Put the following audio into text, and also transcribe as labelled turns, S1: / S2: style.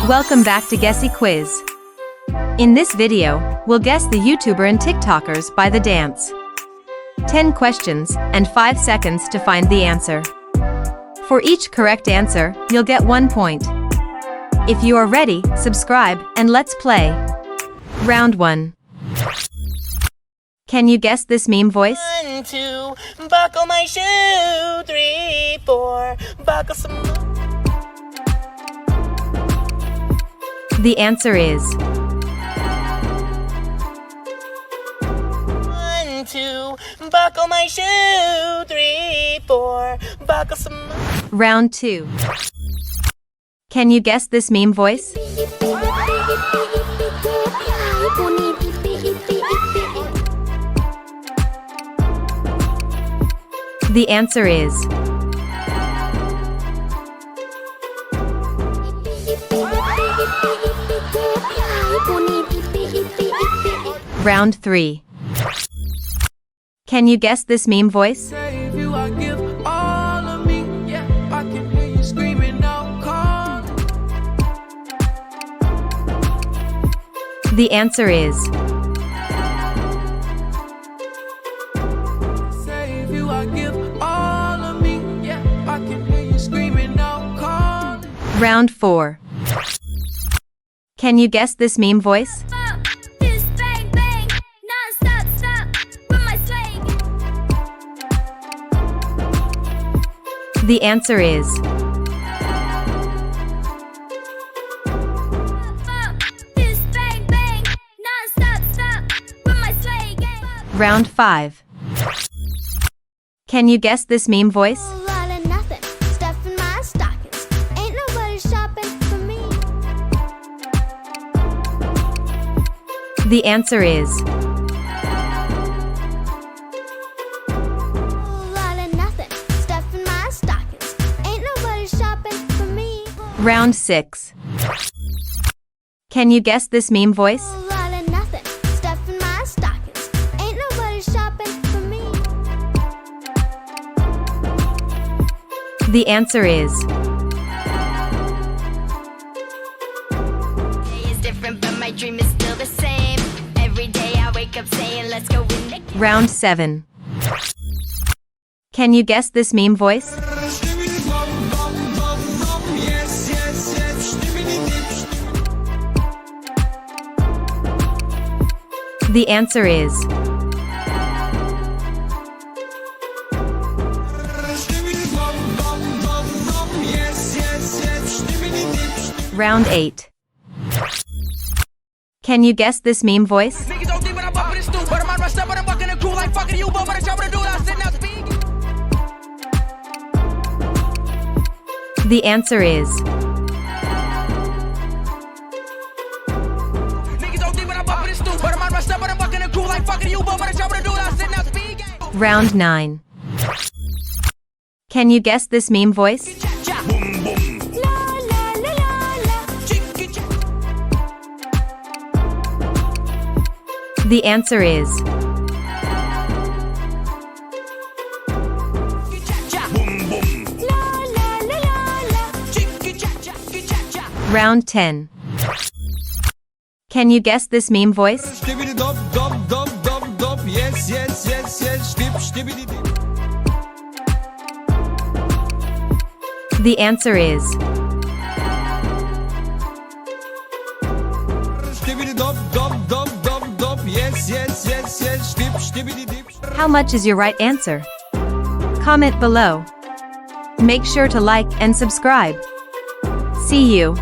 S1: Welcome back to Guessy Quiz. In this video, we'll guess the YouTuber and TikTokers by the dance. 10 questions and 5 seconds to find the answer. For each correct answer, you'll get 1 point. If you are ready, subscribe and let's play. Round 1. Can you guess this meme voice?
S2: 1, 2, buckle my shoe. 3, 4, buckle some.
S1: The answer is
S2: 1, 2, buckle my shoe. 3, 4, buckle some.
S1: Round 2. Can you guess this meme voice? The answer is Round 3. Can you guess this meme voice? The answer is Round 4. Can you guess this meme voice? The answer is Round 5. Can you guess this meme voice? The answer is Round 6. Can you guess this meme voice? The answer is
S3: different, but my dream is still the same. Every day I wake up saying, let's go win the game.
S1: Round 7. Can you guess this meme voice? The answer is Round 8. Can you guess this meme voice? The answer is Round 9. Can you guess this meme voice? The answer is Round 10. Can you guess this meme voice?
S4: Skibidi Dom Yes, yes, yes, yes. Skibidi Dom.
S1: The answer is
S4: Skibidi Dom Yes, yes, yes, yes. Skibidi Dom.
S1: How much is your right answer? Comment below. Make sure to like and subscribe. See you.